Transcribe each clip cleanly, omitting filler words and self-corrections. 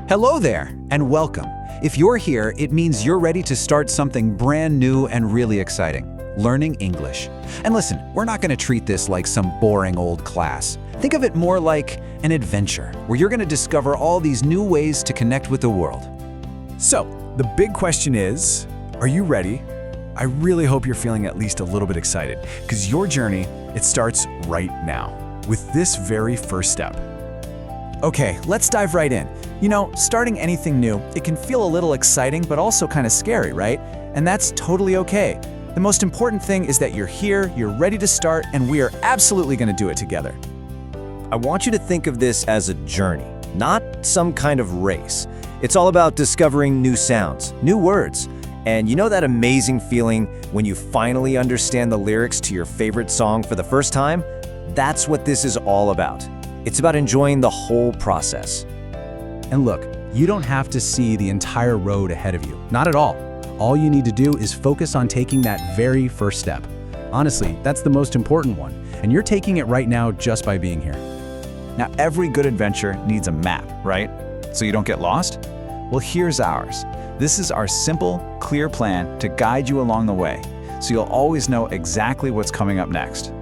Hello there, and welcome. If you're here, it means you're ready to start something brand new and really exciting, learning English. And listen, we're not going to treat this like some boring old class. Think of it more like an adventure, where you're going to discover all these new ways to connect with the world. So, the big question is, are you ready? I really hope you're feeling at least a little bit excited, because your journey, it starts right now, with this very first step. Okay, let's dive right in. You know, starting anything new, it can feel a little exciting, but also kind of scary, right? And that's totally okay. The most important thing is that you're here, you're ready to start, and we are absolutely going to do it together. I want you to think of this as a journey, not some kind of race. It's all about discovering new sounds, new words. And you know that amazing feeling when you finally understand the lyrics to your favorite song for the first time? That's what this is all about. It's about enjoying the whole process. And look, you don't have to see the entire road ahead of you. Not at all. All you need to do is focus on taking that very first step. Honestly, that's the most important one, and you're taking it right now just by being here. Now, every good adventure needs a map, right? So you don't get lost? Well, here's ours. This is our simple, clear plan to guide you along the way, so you'll always know exactly what's coming up next.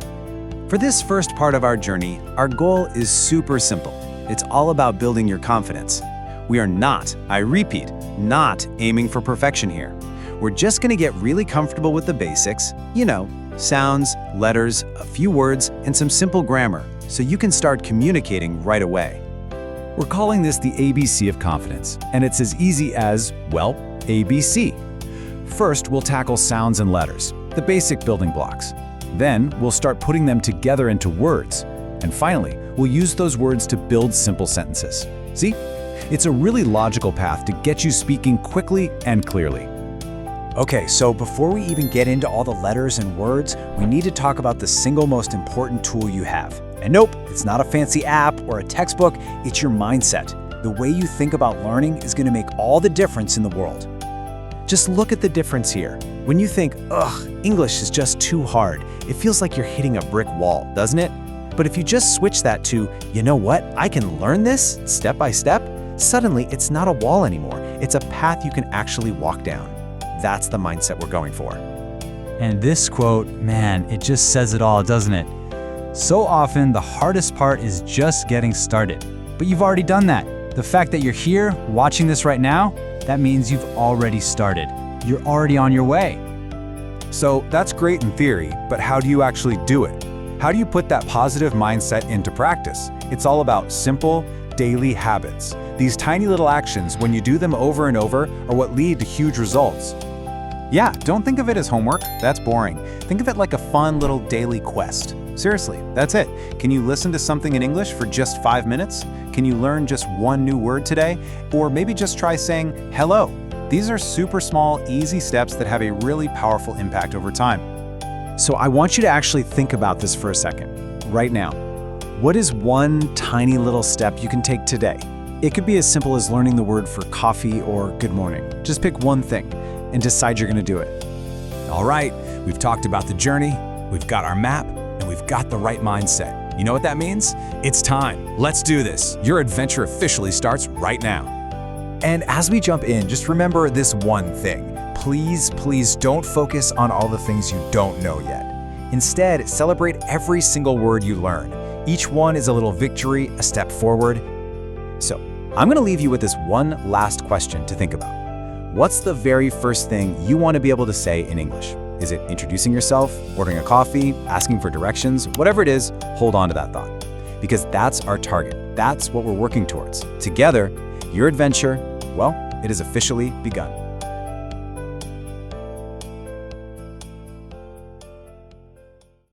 For this first part of our journey, our goal is super simple. It's all about building your confidence. We are not, I repeat, not aiming for perfection here. We're just going to get really comfortable with the basics, sounds, letters, a few words, and some simple grammar, so you can start communicating right away. We're calling this the ABC of confidence, and it's as easy as, well, ABC. First, we'll tackle sounds and letters, the basic building blocks. Then, we'll start putting them together into words. And finally, we'll use those words to build simple sentences. See? It's a really logical path to get you speaking quickly and clearly. Okay, so before we even get into all the letters and words, we need to talk about the single most important tool you have. And nope, it's not a fancy app or a textbook, it's your mindset. The way you think about learning is going to make all the difference in the world. Just look at the difference here. When you think, English is just too hard, it feels like you're hitting a brick wall, doesn't it? But if you just switch that to, you know what, I can learn this step by step, suddenly it's not a wall anymore. It's a path you can actually walk down. That's the mindset we're going for. And this quote, man, it just says it all, doesn't it? So often, the hardest part is just getting started. But you've already done that. The fact that you're here, watching this right now, that means you've already started. You're already on your way. So that's great in theory, but how do you actually do it? How do you put that positive mindset into practice? It's all about simple, daily habits. These tiny little actions, when you do them over and over, are what lead to huge results. Yeah, don't think of it as homework. That's boring. Think of it like a fun little daily quest. Seriously, that's it. Can you listen to something in English for just 5 minutes? Can you learn just one new word today? Or maybe just try saying hello. These are super small, easy steps that have a really powerful impact over time. So I want you to actually think about this for a second, right now. What is one tiny little step you can take today? It could be as simple as learning the word for coffee or good morning. Just pick one thing and decide you're going to do it. All right, we've talked about the journey, we've got our map, and we've got the right mindset. You know what that means? It's time. Let's do this. Your adventure officially starts right now. And as we jump in, just remember this one thing. Please don't focus on all the things you don't know yet. Instead, celebrate every single word you learn. Each one is a little victory, a step forward. So, I'm going to leave you with this one last question to think about. What's the very first thing you want to be able to say in English? Is it introducing yourself, ordering a coffee, asking for directions? Whatever it is, hold on to that thought. Because that's our target. That's what we're working towards. Together, your adventure, well, it has officially begun.